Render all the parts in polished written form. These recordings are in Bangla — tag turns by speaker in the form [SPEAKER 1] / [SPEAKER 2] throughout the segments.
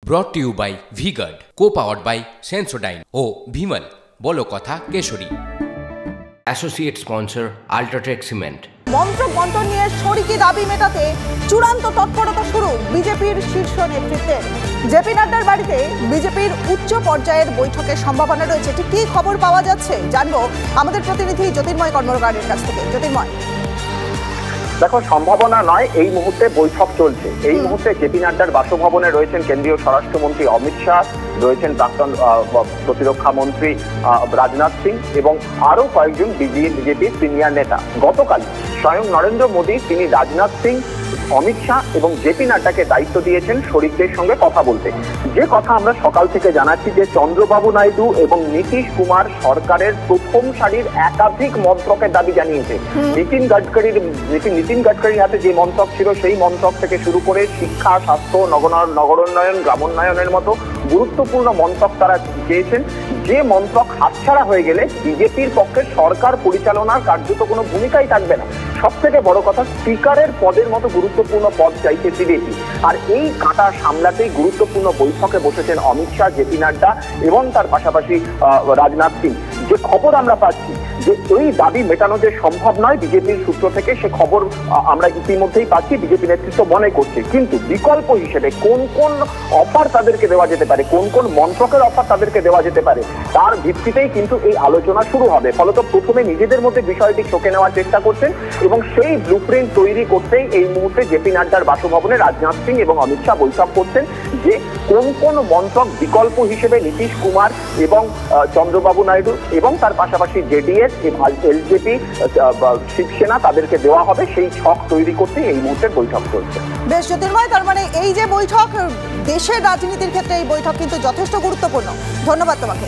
[SPEAKER 1] brought to you by V-Guard, co-powered by Sensodyne O Bhimal বলো কথা কেশরী। Associate sponsor UltraTech cement.
[SPEAKER 2] মন্ত্র বন্টন নিয়ে শরিকি দাবি মেটাতে চূড়ান্ত তৎপরতা শুরু বিজেপির শীর্ষ নেতৃত্বের। জেপি নাড্ডার বাড়িতে বিজেপির উচ্চ পর্যায়ের বৈঠকের সম্ভাবনা রয়েছে। ঠিক কী খবর পাওয়া যাচ্ছে জানবো আমাদের প্রতিনিধি জ্যোতির্ময় কর্মকারের কাছ থেকে। জ্যোতির্ময়,
[SPEAKER 3] দেখো, সম্ভাবনা নয়, এই মুহূর্তে বৈঠক চলছে। এই মুহূর্তে জেপি নাড্ডার বাসভবনে রয়েছেন কেন্দ্রীয় স্বরাষ্ট্রমন্ত্রী অমিত শাহ, রয়েছেন প্রাক্তন প্রতিরক্ষা মন্ত্রী রাজনাথ সিং এবং আরো কয়েকজন বিজেপির সিনিয়র নেতা। গতকাল স্বয়ং নরেন্দ্র মোদী তিনি রাজনাথ সিং, অমিত শাহ এবং জেপি নাড্ডাকে দায়িত্ব দিয়েছেন শরিকদের সঙ্গে কথা বলতে। যে কথা আমরা সকাল থেকে জানাচ্ছি যে চন্দ্রবাবু নাইডু এবং নীতিশ কুমার সরকারের প্রথম সারির একাধিক মন্ত্রকের দাবি জানিয়েছে। নীতিন গাডকারির হাতে যে মন্ত্রক ছিল সেই মন্ত্রক থেকে শুরু করে শিক্ষা, স্বাস্থ্য, নগরোন্নয়ন, গ্রামোন্নয়নের মতো গুরুত্বপূর্ণ মন্ত্রক তারা চেয়েছেন। যে মন্ত্রক হাতছাড়া হয়ে গেলে বিজেপির পক্ষে সরকার পরিচালনার কার্যত কোনো ভূমিকাই থাকবে না। সব থেকে বড় কথা, স্পিকারের পদের মতো গুরুত্বপূর্ণ পদ চাইছে বিজেপি। আর এই কাঁটা সামলাতেই গুরুত্বপূর্ণ বৈঠকে বসেছেন অমিত শাহ, জেপি নাড্ডা এবং তার পাশাপাশি রাজনাথ সিং। যে খবর আমরা পাচ্ছি যে এই দাবি মেটানো যে সম্ভব নয় বিজেপির সূত্র থেকে, সে খবর আমরা ইতিমধ্যেই পাচ্ছি, বিজেপি নেতৃত্ব মনে করছে। কিন্তু বিকল্প হিসেবে কোন কোন অফার তাদেরকে দেওয়া যেতে পারে, কোন কোন মন্ত্রকের অফার তাদেরকে দেওয়া যেতে পারে, তার ভিত্তিতেই কিন্তু এই আলোচনা শুরু হবে। ফলত প্রথমে নিজেদের মধ্যে বিষয়টি চোখে নেওয়ার চেষ্টা করছেন এবং সেই ব্লুপ্রিন্ট তৈরি করতেই এই মুহূর্তে জেপি নাড্ডার বাসভবনে রাজনাথ সিং এবং অমিত শাহ বৈঠক করছেন যে কোন কোন মন্ত্রক বিকল্প হিসেবে নীতিশ কুমার এবং চন্দ্রবাবু নাইডু এবং তার পাশাপাশি জেডিএস, এলজেপি, শিবসেনা তাদেরকে দেওয়া হবে, সেই ছক তৈরি করতে এই মুহূর্তে বৈঠক চলছে।
[SPEAKER 2] বেশ জ্যোতির্ময়, তার মানে এই যে বৈঠক, দেশের রাজনীতির ক্ষেত্রে এই বৈঠক কিন্তু যথেষ্ট গুরুত্বপূর্ণ। ধন্যবাদ তোমাকে।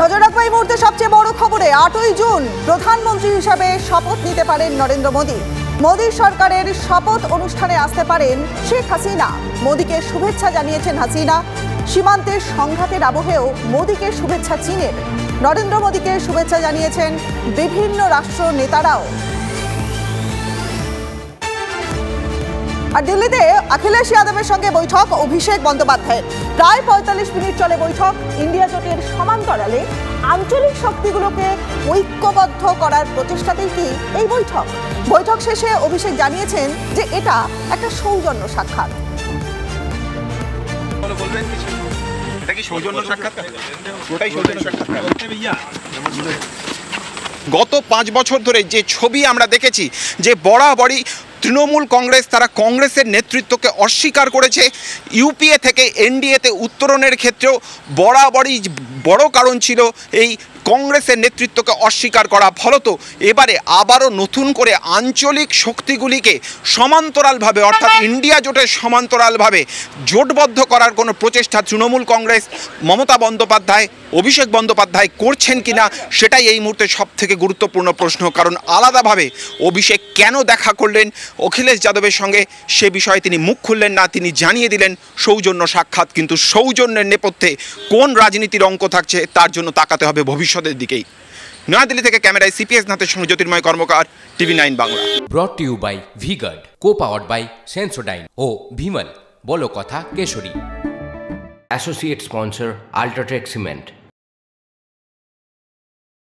[SPEAKER 2] নজর রাখবো এই মুহূর্তে সবচেয়ে বড় খবরে। 8ই জুন প্রধানমন্ত্রী হিসাবে শপথ নিতে পারেন নরেন্দ্র মোদী। মোদী সরকারের শপথ অনুষ্ঠানে আসতে পারেন শেখ হাসিনা। মোদীকে শুভেচ্ছা জানিয়েছেন হাসিনা। সীমান্তের সংঘাতের আবহেও মোদীকে শুভেচ্ছা চীনের। নরেন্দ্র মোদীকে শুভেচ্ছা জানিয়েছেন বিভিন্ন রাষ্ট্র নেতারাও। আর দিল্লিতে অখিলেশ যাদবের সঙ্গে বৈঠক অভিষেক বন্দ্যোপাধ্যায়ের। প্রায় 45 মিনিট চলে বৈঠক। ইন্ডিয়া জোটের সমান্তরালে আঞ্চলিক শক্তিগুলোকে ঐক্যবদ্ধ করার প্রচেষ্টাতেই কি এই বৈঠক? বৈঠক শেষে অভিষেক জানিয়েছেন যে এটা একটা সৌজন্য সাক্ষাৎ।
[SPEAKER 4] গত 5 বছর ধরে যে ছবি আমরা দেখেছি যে বরাবরই তৃণমূল কংগ্রেস তারা কংগ্রেসের নেতৃত্বকে অস্বীকার করেছে। ইউপিএ থেকে এনডিএতে উত্তরণের ক্ষেত্রেও বরাবরই বড় কারণ ছিল এই কংগ্রেসের নেতৃত্বকে অস্বীকার করা। ফলত এবারে আবারও নতুন করে আঞ্চলিক শক্তিগুলিকে সমান্তরালভাবে অর্থাৎ ইন্ডিয়া জোটের সমান্তরালভাবে জোটবদ্ধ করার কোনো প্রচেষ্টা তৃণমূল কংগ্রেস, মমতা বন্দ্যোপাধ্যায়, অভিষেক বন্দ্যোপাধ্যায় করছেন কিনা সেটাই এই মুহূর্তে সবথেকে গুরুত্বপূর্ণ প্রশ্ন। কারণ আলাদাভাবে অভিষেক কেন দেখা করলেন অখিলেশ যাদবের সঙ্গে সে বিষয়ে তিনি মুখ খুললেন না। তিনি জানিয়ে দিলেন সৌজন্য সাক্ষাৎ। কিন্তু সৌজন্যের নেপথ্যে কোন রাজনীতির অঙ্ক থাকছে তার জন্য তাকাতে হবে ভবিষ্যতের দিকেই। নয়াদিল্লি থেকে ক্যামেরায় সিপিএস নাথের সঙ্গে জ্যোতির্ময় কর্মকার, TV9 Bangla.
[SPEAKER 1] brought to you by V-Guard, co-powered by Sensodyne O Bhimal বলো কথা কেশরী। Associate sponsor UltraTech cement.